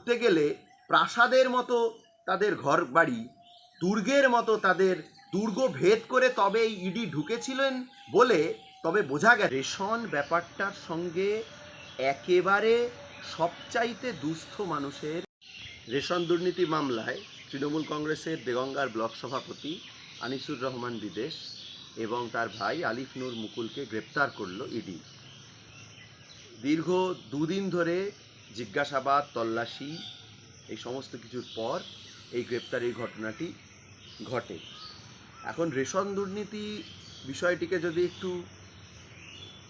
ঢুকতে গেলে প্রাসাদের মতো তাদের ঘর বাড়ি, দুর্গের মতো তাদের দুর্গ ভেদ করে তবে এই ইডি ঢুকেছিলেন বলে তবে বোঝা গেছে রেশন ব্যাপারটার সঙ্গে একেবারে সবচাইতে দুস্থ মানুষের। রেশন দুর্নীতি মামলায় তৃণমূল কংগ্রেসের দেগঙ্গার ব্লক সভাপতি আনিসুর রহমান বিদেশ এবং তার ভাই আলিফ নূর মুকুলকে গ্রেপ্তার করল ইডি। দীর্ঘ দুদিন ধরে জিজ্ঞাসাবাদ, তল্লাশি, এই সমস্ত কিছুর পর এই গ্রেপ্তারের ঘটনাটি ঘটে। এখন রেশন দুর্নীতি বিষয়টিকে যদি একটু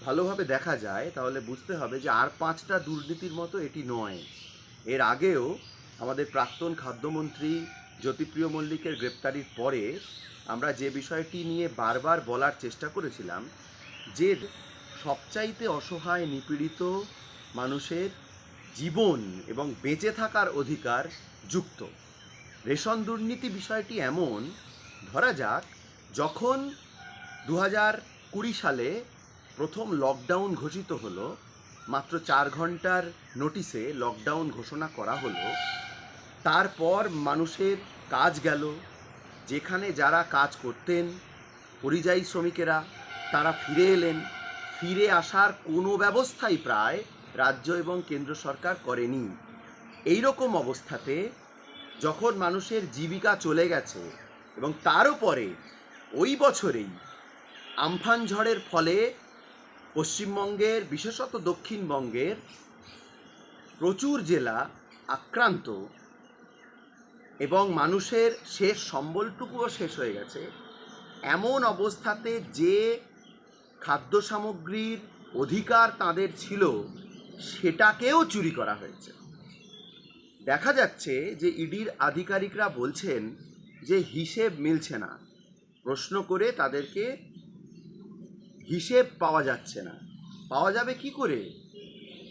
ভালোভাবে দেখা যায় তাহলে বুঝতে হবে যে আর 5টা দুর্নীতির মতো এটি নয়। এর আগেও আমাদের প্রাক্তন খাদ্যমন্ত্রী জ্যোতিপ্রিয় মল্লিকের গ্রেপ্তারির পরে আমরা যে বিষয়টি নিয়ে বারবার বলার চেষ্টা করেছিলাম যে সবচাইতে অসহায় নিপীড়িত মানুষের জীবন এবং বেঁচে থাকার অধিকার যুক্ত রেশন দুর্নীতি বিষয়টি এমন, ধরা যাক যখন 2020 সালে প্রথম লকডাউন ঘোষিত হলো, মাত্র 4 ঘন্টার নোটিশে লকডাউন ঘোষণা করা হলো, তারপর মানুষের কাজ গেল। যেখানে যারা কাজ করতেন পরিযায়ী শ্রমিকেরা তারা ফিরে এলেন। ফিরে আসার কোনো ব্যবস্থাই প্রায় রাজ্য এবং কেন্দ্র সরকার করেনি। এই রকম অবস্থাতে যখন মানুষের জীবিকা চলে গেছে এবং তার উপরে ওই বছরেই আমফান ঝড়ের ফলে পশ্চিমবঙ্গের বিশেষত দক্ষিণবঙ্গের প্রচুর জেলা আক্রান্ত এবং মানুষের শেষ সম্বলটুকুও শেষ হয়ে গেছে, এমন অবস্থাতে যে খাদ্য সামগ্রীর অধিকার তাদের ছিল সেটাকেও চুরি করা হয়েছে। দেখা যাচ্ছে যে ইডির আধিকারিকরা বলছেন যে হিসেব মিলছে না। প্রশ্ন করে তাদেরকে হিসেব পাওয়া যাচ্ছে না। পাওয়া যাবে কি করে?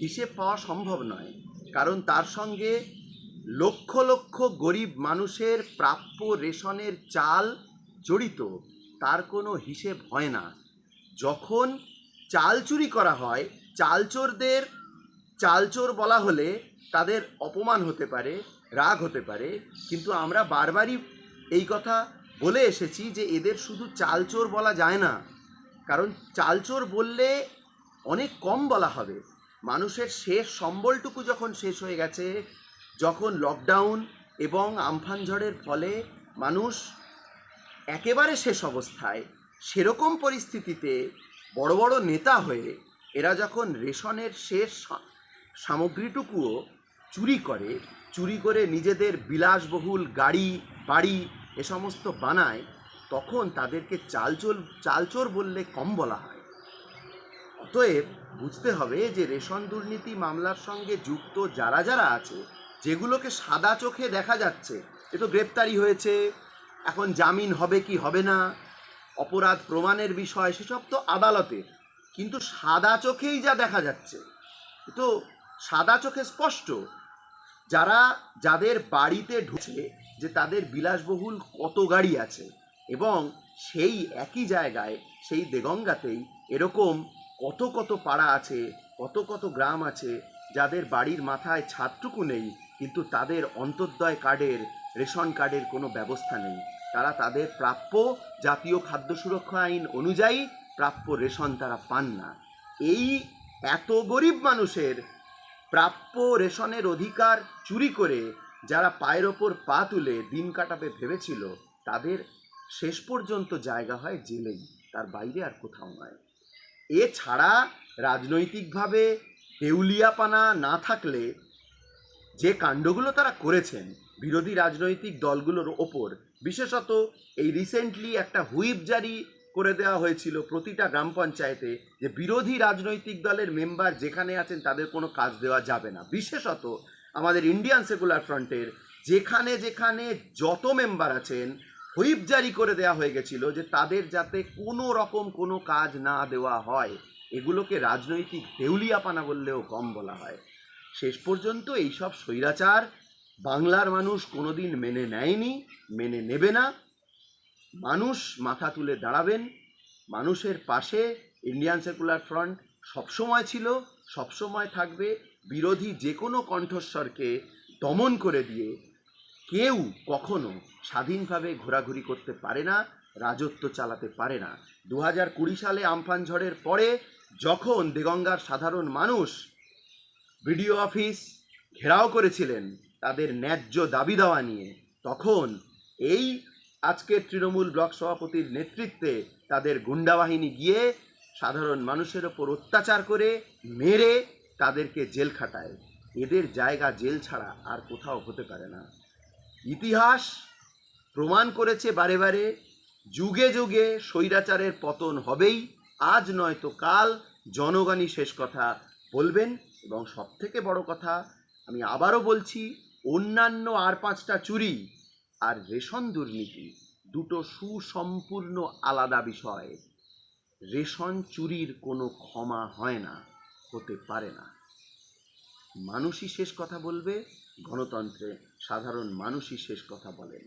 হিসেব পাওয়া সম্ভব নয়, কারণ তার সঙ্গে লক্ষ লক্ষ গরিব মানুষের প্রাপ্য রেশনের চাল জড়িত। তার কোনো হিসেব হয় না। যখন চাল চুরি করা হয়, চালচোরদের চালচোর বলা হলে তাদের অপমান হতে পারে, রাগ হতে পারে, কিন্তু আমরা বারবারই এই কথা বলে এসেছি যে এদের শুধু চালচোর বলা যায় না, কারণ চালচোর বললে অনেক কম বলা হবে। মানুষের শেষ সম্বলটুকু যখন শেষ হয়ে গেছে, যখন লকডাউন এবং আমফান ঝড়ের ফলে মানুষ একেবারে শেষ অবস্থায়, সেরকম পরিস্থিতিতে বড় বড় নেতা হয়ে এরা যখন রেশনের শেষ সামগ্রীটুকুও চুরি করে নিজেদের বিলাসবহুল গাড়ি বাড়ি এ সমস্ত বানায়, তখন তাদেরকে চালচোর বললে কম বলা হয়। অতএব বুঝতে হবে যে রেশন দুর্নীতি মামলার সঙ্গে যুক্ত যারা যারা আছে, যেগুলোকে সাদা চোখে দেখা যাচ্ছে, এ তো গ্রেপ্তারি হয়েছে, এখন জামিন হবে কি হবে না, অপরাধ প্রমাণের বিষয়, সেসব তো আদালতের, কিন্তু সাদা চোখেই যা দেখা যাচ্ছে তো সাদা চোখে স্পষ্ট যাদের বাড়িতে ঢুকছে যে তাদের বিলাসবহুল কত গাড়ি আছে, এবং সেই একই জায়গায় সেই দেগঙ্গাতেই এরকম কত কত পাড়া আছে, কত কত গ্রাম আছে যাদের বাড়ির মাথায় ছাদটুকু নেই, কিন্তু তাদের অন্তর্দয় কার্ডের, রেশন কার্ডের কোনো ব্যবস্থা নেই। তারা তাদের প্রাপ্য জাতীয় খাদ্য সুরক্ষা আইন অনুযায়ী প্রাপ্য রেশন তারা পান না। এই এত গরিব মানুষের প্রাপ্য রেশনের অধিকার চুরি করে যারা পায়ের ওপর পা তুলে দিন কাটাবে ভেবেছিল, তাদের শেষ পর্যন্ত জায়গা হয় জেলেই, তার বাইরে আর কোথাও নয়। এছাড়া রাজনৈতিকভাবে দেউলিয়াপানা না থাকলে যে কাণ্ডগুলো তারা করেছেন বিরোধী রাজনৈতিক দলগুলোর ওপর, বিশেষত এই রিসেন্টলি একটা হুইপ জারি করে দেওয়া হয়েছিল প্রতিটা গ্রাম পঞ্চায়েতে যে বিরোধী রাজনৈতিক দলের মেম্বার যেখানে আছেন তাদের কোনো কাজ দেওয়া যাবে না। বিশেষত আমাদের ইন্ডিয়ান সেকুলার ফ্রন্টের যেখানে যেখানে যত মেম্বার আছেন, হুইপ জারি করে দেওয়া হয়ে গেছিল যে তাদের যাতে কোনো রকম কোনো কাজ না দেওয়া হয়। এগুলোকে রাজনৈতিক দেউলিয়াপানা বললেও কম বলা হয়। শেষ পর্যন্ত এইসব স্বৈরাচার বাংলার মানুষ কোনোদিন মেনে নেয়নি, মেনে নেবে না। মানুষ মাথা তুলে দাঁড়াবেন, মানুষের পাশে ইন্ডিয়ান সেকুলার ফ্রন্ট সবসময় ছিল, সবসময় থাকবে। বিরোধী যে কোনো কণ্ঠস্বরকে দমন করে দিয়ে কেউ কখনো স্বাধীনভাবে ঘোরাঘুরি করতে পারে না, রাজত্ব চালাতে পারে না। 2020 সালে আমফান ঝড়ের পরে যখন দেগঙ্গার সাধারণ মানুষ বিডিও অফিস ঘেরাও করেছিলেন তাদের ন্যায্য দাবি দেওয়া নিয়ে, তখন এই আজকের তৃণমূল ব্লক সভাপতির নেতৃত্বে তাদের গুন্ডা বাহিনী গিয়ে সাধারণ মানুষের ওপর অত্যাচার করে মেরে তাদেরকে জেল খাটায়। এদের জায়গা জেল ছাড়া আর কোথাও হতে পারে না। ইতিহাস প্রমাণ করেছে বারে বারে, যুগে যুগে স্বৈরাচারের পতন হবেই, আজ নয়তো কাল জনগণই শেষ কথা বলবেন। এবং সবথেকে বড় কথা, আমি আবারও বলছি, অন্যান্য আর 5টা চুরি আর রেশন দুর্নীতি দুটো সুসম্পূর্ণ আলাদা বিষয়। রেশন চুরির কোনো ক্ষমা হয় না, হতে পারে না। মানুষই শেষ কথা বলবে, গণতন্ত্রে সাধারণ মানুষই শেষ কথা বলেন।